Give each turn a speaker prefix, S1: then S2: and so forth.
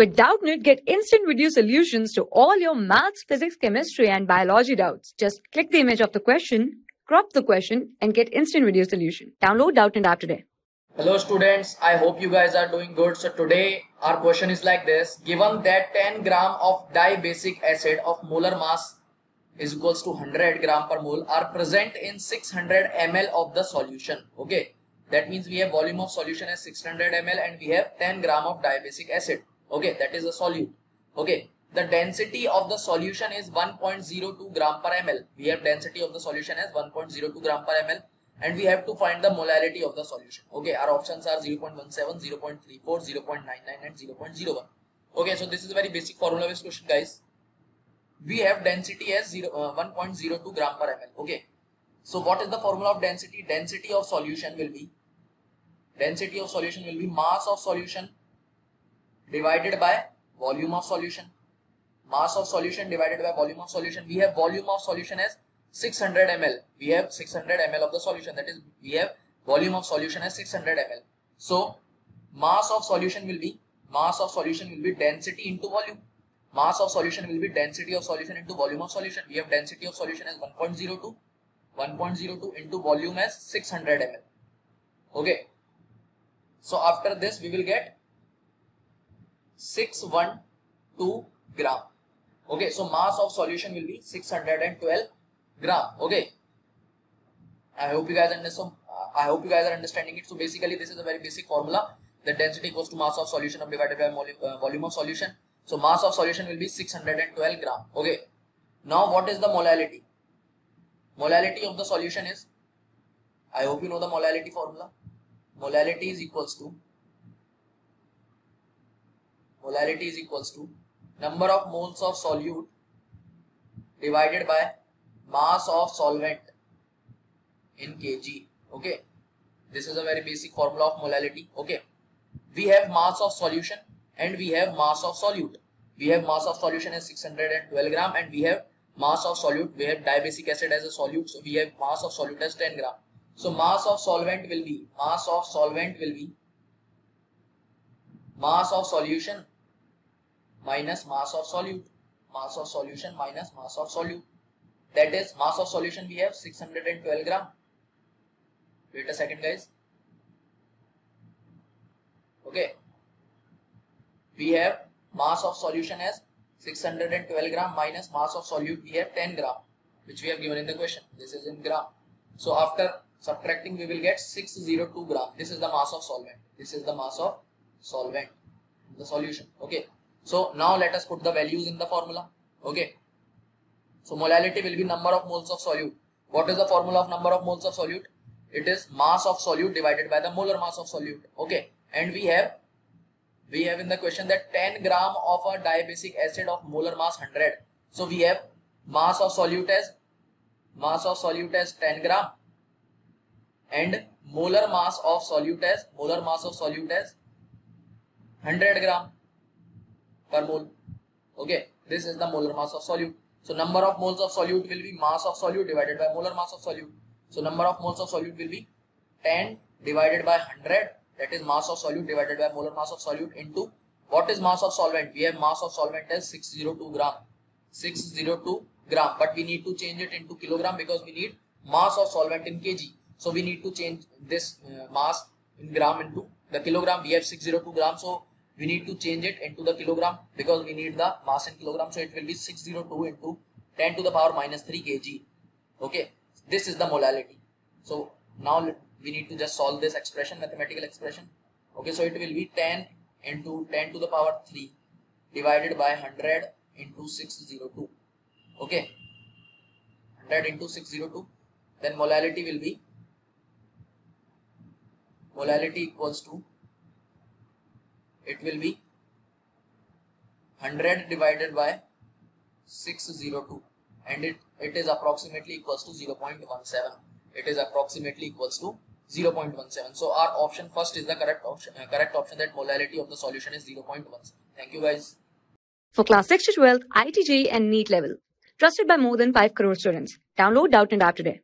S1: With Doubtnut, get instant video solutions to all your maths, physics, chemistry, and biology doubts. Just click the image of the question, crop the question, and get instant video solution. Download Doubtnut app today.
S2: Hello students, I hope you guys are doing good. So today our question is like this. Given that 10 gram of dibasic acid of molar mass is equals to 100 gram per mole are present in 600 ml of the solution. Okay, that means we have volume of solution as 600 ml and we have 10 gram of dibasic acid. Okay, that is a solute. Okay, the density of the solution is 1.02 gram per ml. We have density of the solution as 1.02 gram per ml. And we have to find the molality of the solution. Okay, our options are 0.17, 0.34, 0.99 and 0.01. Okay, so this is a very basic formula based question, guys. We have density as 1.02 gram per ml. Okay, so what is the formula of density? Density of solution will be mass of solution divided by volume of solution. Mass of solution divided by volume of solution. We have volume of solution as 600 ml. We have 600 ml of the solution. That is, we have volume of solution as 600 ml. So mass of solution will be density into volume. Mass of solution will be density of solution into volume of solution. We have density of solution as 1.02 into volume as 600 ml. Okay, so after this we will get 612 gram. Okay, so mass of solution will be 612 gram. Okay, I hope you guys understand. I hope you guys are understanding it. So basically this is a very basic formula. The density equals to mass of solution divided by volume of solution. So mass of solution will be 612 gram. Okay, now what is the molality? Molality of the solution is, I hope you know the molality formula. Molality is equals to number of moles of solute divided by mass of solvent in kg. Okay, this is a very basic formula of molality. Okay, we have mass of solution and we have mass of solute. We have mass of solution as 612 gram and we have mass of solute. We have dibasic acid as a solute, so we have mass of solute as 10 gram. So mass of solvent will be mass of solution minus mass of solute. Mass of solution minus mass of solute. That is, mass of solution we have 612 gram. Wait a second, guys. Okay, we have mass of solution as 612 gram minus mass of solute we have 10 gram, which we have given in the question. This is in gram. So after subtracting we will get 602 gram. This is the mass of solvent. This is the mass of solvent in the solution. Okay, so now let us put the values in the formula. Okay, so molality will be number of moles of solute. What is the formula of number of moles of solute? It is mass of solute divided by the molar mass of solute. Okay, and we have in the question that 10 gram of a dibasic acid of molar mass 100. So we have mass of solute as 10 gram and molar mass of solute as 100 gram per mole. Okay, this is the molar mass of solute. So number of moles of solute will be mass of solute divided by molar mass of solute. So number of moles of solute will be 10 divided by 100. That is mass of solute divided by molar mass of solute into what is mass of solvent? We have mass of solvent as 602 gram. 602 gram. But we need to change it into kilogram because we need mass of solvent in kg. So we need to change this mass in gram into the kilogram. We have 602 gram. So we need to change it into the kilogram because we need the mass in kilogram. So it will be 602 into 10 to the power minus 3 kg. Okay, this is the molality. So now we need to just solve this expression, mathematical expression. Okay, so it will be 10 into 10 to the power 3 divided by 100 into 602. Okay, 100 into 602. Then molality will be equals to, it will be 100 divided by 602 and it is approximately equals to 0.17. It is approximately equals to 0.17. So our option first is the correct option that molality of the solution is 0.17. Thank you, guys.
S1: For class 6 to 12, IIT JEE and NEET level. Trusted by more than 5 crore students. Download Doubtnut app today.